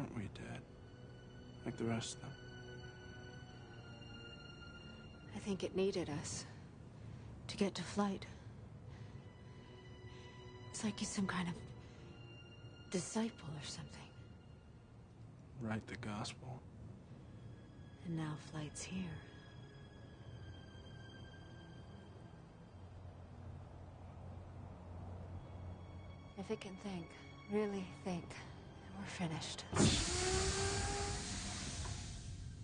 aren't we, Dad? Like the rest of them. I think it needed us to get to flight. It's like he's some kind of disciple or something. Write the gospel. And now flight's here. If it can think, really think, then we're finished.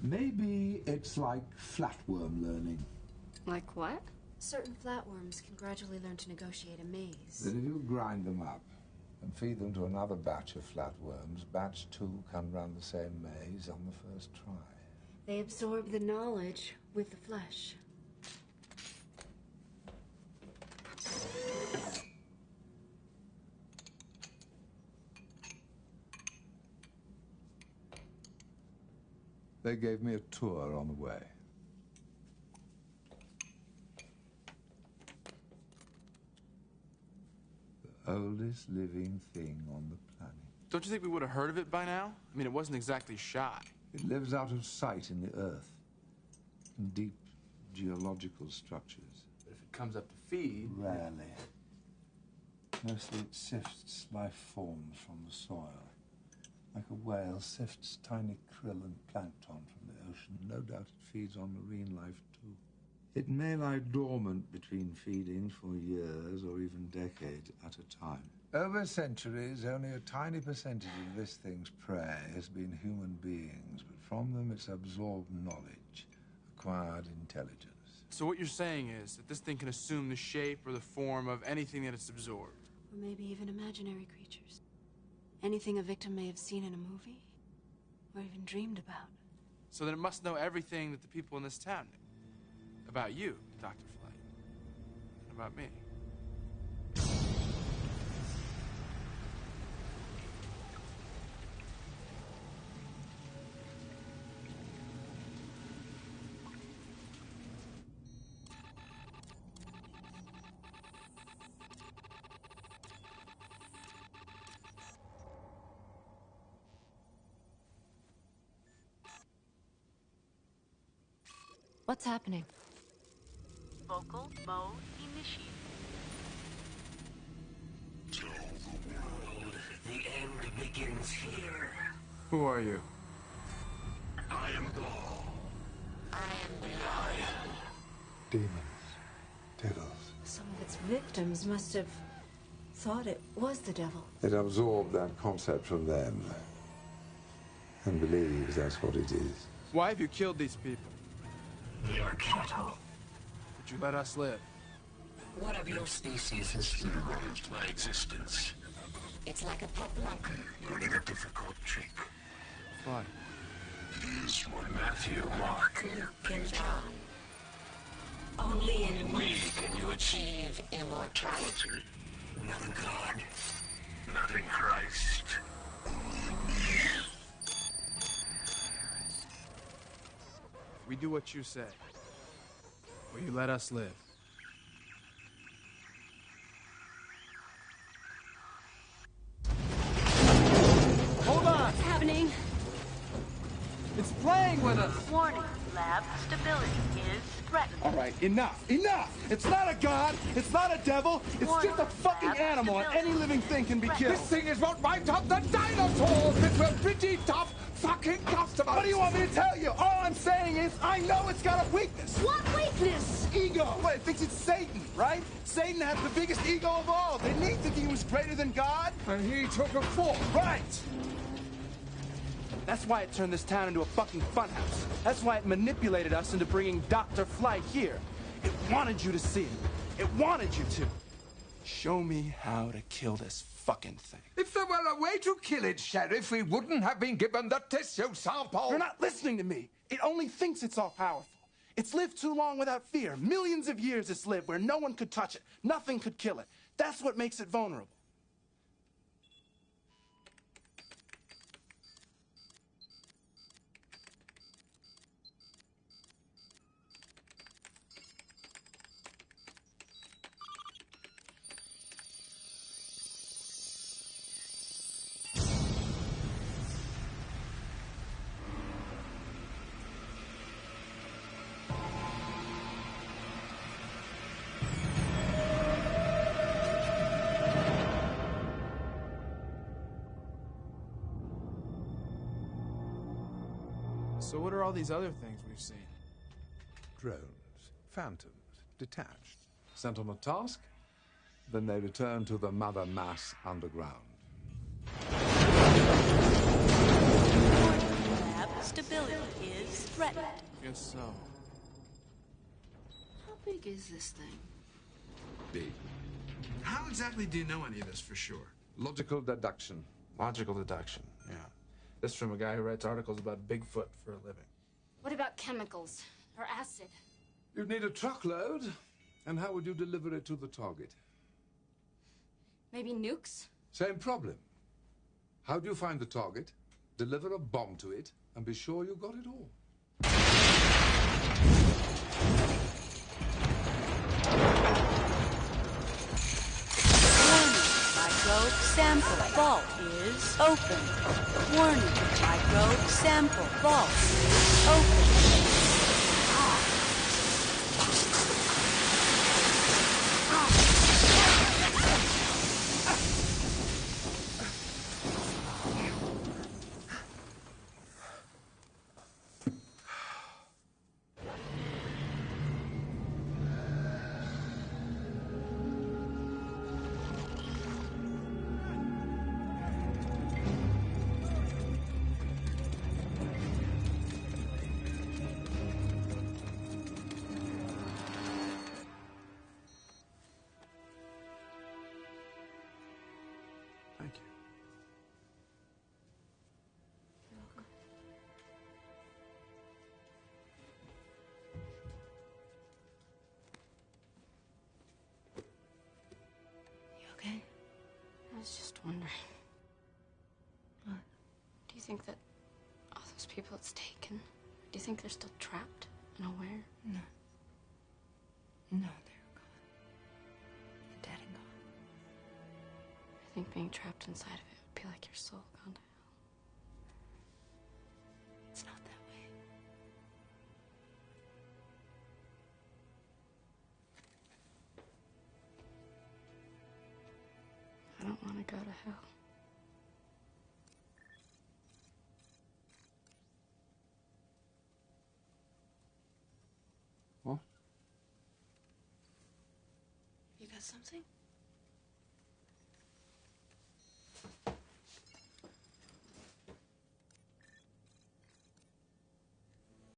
Maybe it's like flatworm learning. Like what? Certain flatworms can gradually learn to negotiate a maze. That if you grind them up and feed them to another batch of flatworms, batch 2 can run the same maze on the first try. They absorb the knowledge with the flesh. They gave me a tour on the way. The oldest living thing on the planet. Don't you think we would have heard of it by now? I mean, it wasn't exactly shot. It lives out of sight in the earth, in deep geological structures. But if it comes up to feed... Rarely. Mostly it sifts life forms from the soil. Like a whale sifts tiny krill and plankton from the ocean. No doubt it feeds on marine life too. It may lie dormant between feedings for years or even decades at a time. Over centuries, only a tiny percentage of this thing's prey has been human beings, but from them it's absorbed knowledge, acquired intelligence. So what you're saying is that this thing can assume the shape or the form of anything that it's absorbed. Or maybe even imaginary creatures. Anything a victim may have seen in a movie, or even dreamed about. So then it must know everything that the people in this town knew. About you, Dr. Flight. And about me. What's happening? Vocal mode initiated. Tell the world the end begins here. Who are you? I am Gaul. I am the Lion. Demons. Devils. Some of its victims must have thought it was the devil. It absorbed that concept from them and believes that's what it is. Why have you killed these people? They are cattle. Would you let us live? One of your species has theorized my existence. It's like a pet locker learning a difficult trick. Fine. It is what Matthew, Mark, Luke, and John. Only in me can you achieve immortality. Not in God, not in Christ. We do what you say. Will you let us live? Hold on! What's happening? It's playing with us! Warning, lab stability is threatened. All right, enough! Enough! It's not a god! It's not a devil! It's Warning, just a fucking lab animal, and any stability. living thing can be killed! This thing is what wiped out the dinosaurs! It's a pretty tough fucking customer! What do you want me to tell you? All I'm saying is, I know it's got a weakness! What weakness? Ego! What, it thinks it's Satan, right? Satan has the biggest ego of all. Didn't he think he was greater than God? And he took a fall. Right! That's why it turned this town into a fucking funhouse. That's why it manipulated us into bringing Dr. Flight here. It wanted you to see it. It wanted you to. Show me how to kill this fucking thing. If there were a way to kill it, Sheriff, we wouldn't have been given the tissue sample. You're not listening to me. It only thinks it's all powerful. It's lived too long without fear. Millions of years it's lived where no one could touch it. Nothing could kill it. That's what makes it vulnerable. So what are all these other things we've seen? Drones, phantoms, detached, sent on a task, then they return to the mother mass underground. Lab stability is threatened. Guess so. How big is this thing? Big. How exactly do you know any of this for sure? Logical deduction. Logical deduction, yeah. This from a guy who writes articles about Bigfoot for a living. What about chemicals? Or acid? You'd need a truckload. And how would you deliver it to the target? Maybe nukes? Same problem. How do you find the target, deliver a bomb to it, and be sure you got it all? Microbe sample vault is open. Warning, microbe sample vault is open. Thank you. You okay? I was just wondering. What? Do you think that all those people it's taken, do you think they're still trapped and aware? No. No, they're gone. They're dead and gone. I think being trapped inside of it would be like your soul gone to hell. It's not that way. I don't want to go to hell. What? You got something?